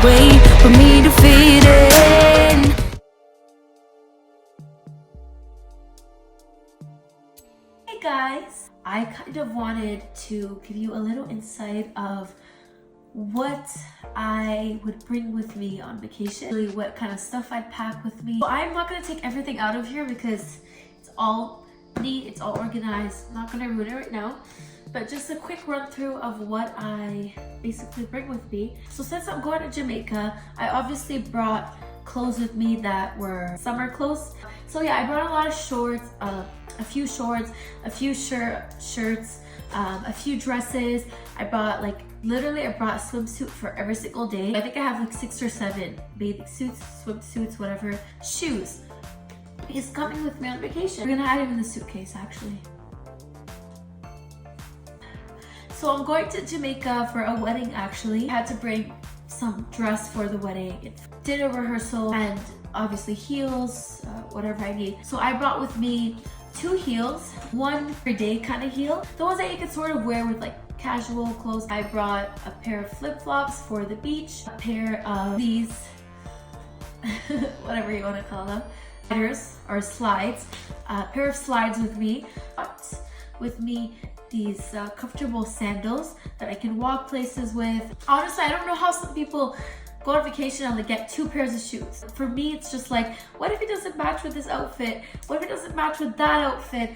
way for me to fit in. Hey guys, I kind of wanted to give you a little insight of what I would bring with me on vacation, really what kind of stuff I'd pack with me. So I'm not going to take everything out of here because it's all neat, it's all organized. I'm not going to ruin it right now, but just a quick run through of what I basically bring with me. So since I'm going to Jamaica, I obviously brought clothes with me that were summer clothes. So yeah, I brought a lot of shorts, a few shorts, a few shirts, a few dresses. I brought literally I brought a swimsuit for every single day. I think I have like 6 or 7 bathing suits, swimsuits, whatever. Shoes. He's coming with me on vacation. We're gonna hide him in the suitcase actually. So I'm going to Jamaica for a wedding actually. I had to bring some dress for the wedding, dinner rehearsal, and obviously heels, whatever I need. So I brought with me 2 heels, one per day kind of heel. The ones that you can sort of wear with like casual clothes. I brought a pair of flip-flops for the beach, a pair of these, whatever you want to call them, sliders or slides, a pair of slides with me. With me these comfortable sandals that I can walk places with. Honestly, I don't know how some people go on vacation and they get 2 pairs of shoes. For me, it's just like, what if it doesn't match with this outfit? What if it doesn't match with that outfit?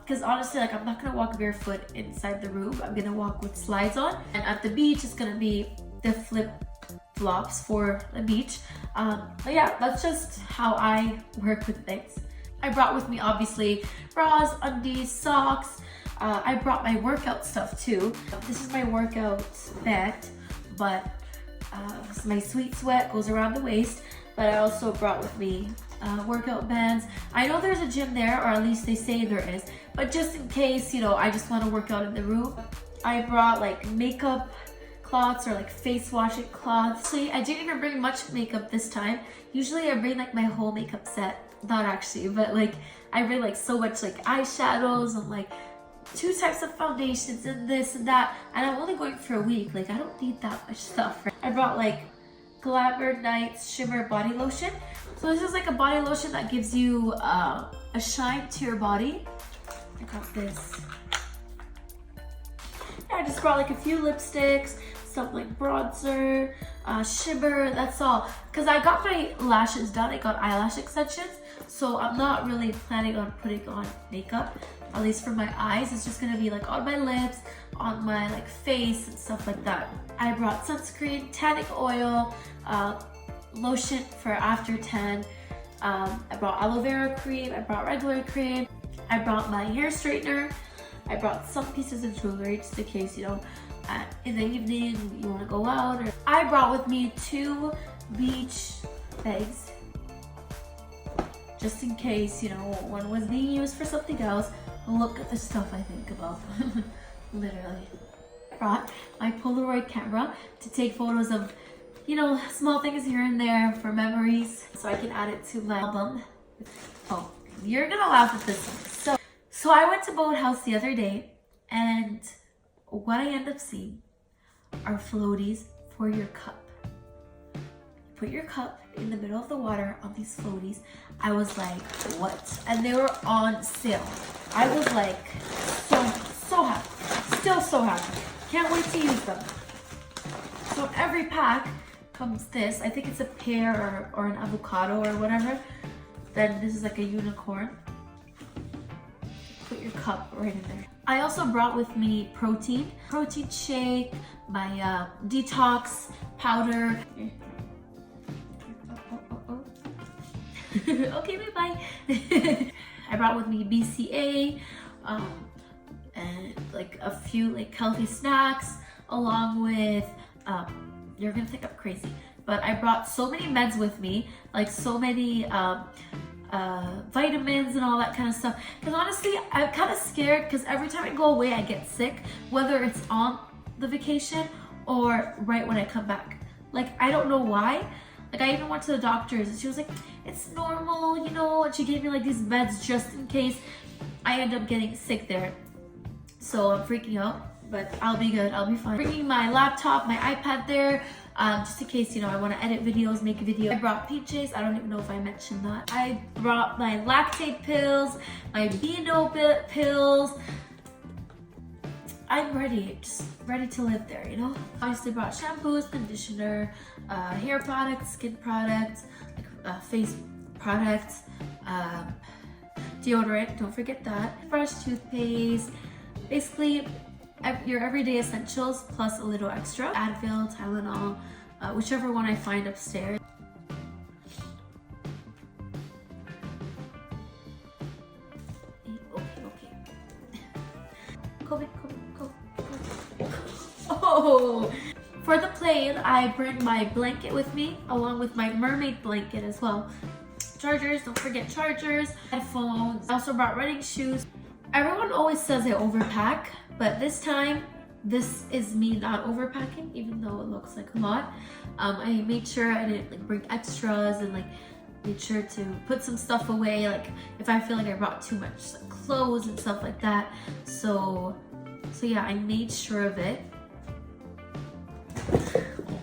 Because honestly, like I'm not gonna walk barefoot inside the room. I'm gonna walk with slides on. And at the beach, it's gonna be the flip-flops for the beach. But yeah, that's just how I work with things. I brought with me, obviously, bras, undies, socks. I brought my workout stuff too. This is my workout band, but my sweet sweat goes around the waist. But I also brought with me workout bands. I know there's a gym there, or at least they say there is, but just in case, you know, I just want to work out in the room. I brought like makeup cloths or like face washing cloths. See, I didn't even bring much makeup this time. Usually I bring like my whole makeup set. Not actually, but like I bring like so much like eyeshadows and like 2 types of foundations and this and that, and I'm only going for a week. Like I don't need that much stuff. I brought like Glamour Nights Shimmer Body Lotion. So this is like a body lotion that gives you a shine to your body. I got this. Yeah, I just brought like a few lipsticks, some like bronzer, shimmer, that's all. Because I got my lashes done, I got eyelash extensions, so I'm not really planning on putting on makeup, at least for my eyes. It's just gonna be like on my lips, on my like face and stuff like that. I brought sunscreen, tanning oil, lotion for after tan. I brought aloe vera cream, I brought regular cream, I brought my hair straightener, I brought some pieces of jewelry just in case, you know, in the evening you want to go out. Or I brought with me 2 beach bags just in case, you know, one was being used for something else. Look at the stuff I think about. Literally. I brought my Polaroid camera to take photos of, you know, small things here and there for memories, so I can add it to my album. Oh, you're gonna laugh at this one. So I went to Boathouse the other day, and what I end up seeing are floaties for your cup. Put your cup in the middle of the water on these floaties. I was like, what? And they were on sale. I was like, so happy. Still so happy. Can't wait to use them. So in every pack comes this. I think it's a pear or an avocado or whatever. Then this is like a unicorn. Put your cup right in there. I also brought with me protein shake, my detox powder. Okay, bye. I brought with me BCA, and like a few like healthy snacks, along with you're gonna think I'm crazy, but I brought so many meds with me, like so many vitamins and all that kind of stuff. Because honestly, I'm kind of scared because every time I go away, I get sick, whether it's on the vacation or right when I come back. Like, I don't know why. Like, I even went to the doctor's and she was like, it's normal, you know, and she gave me like these meds just in case I end up getting sick there. So I'm freaking out. but I'll be good. I'll be fine. Bringing my laptop, my iPad there, just in case, you know, I want to edit videos, make a video. I brought PJs. I don't even know if I mentioned that. I brought my lactate pills, my B&O pills. I'm ready, just ready to live there, you know? Obviously brought shampoos, conditioner, hair products, skin products, like, face products, deodorant, don't forget that. Brush, toothpaste, basically your everyday essentials plus a little extra. Advil, Tylenol, whichever one I find upstairs. Okay. Oh! For the plane, I bring my blanket with me, along with my mermaid blanket as well. Chargers, don't forget chargers, headphones. I also brought running shoes. Everyone always says I overpack, but this time, this is me not overpacking, even though it looks like a lot. I made sure I didn't like bring extras and like made sure to put some stuff away, like if I feel like I brought too much like, clothes and stuff like that. So yeah, I made sure of it.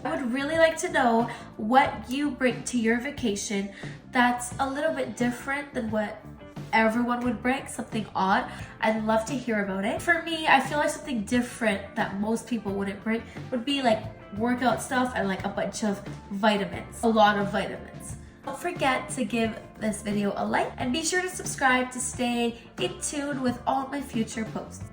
I would really like to know what you bring to your vacation that's a little bit different than what everyone would bring, something odd. I'd love to hear about it. For me, I feel like something different that most people wouldn't bring would be like workout stuff and like a bunch of vitamins, a lot of vitamins. Don't forget to give this video a like and be sure to subscribe to stay in tune with all my future posts.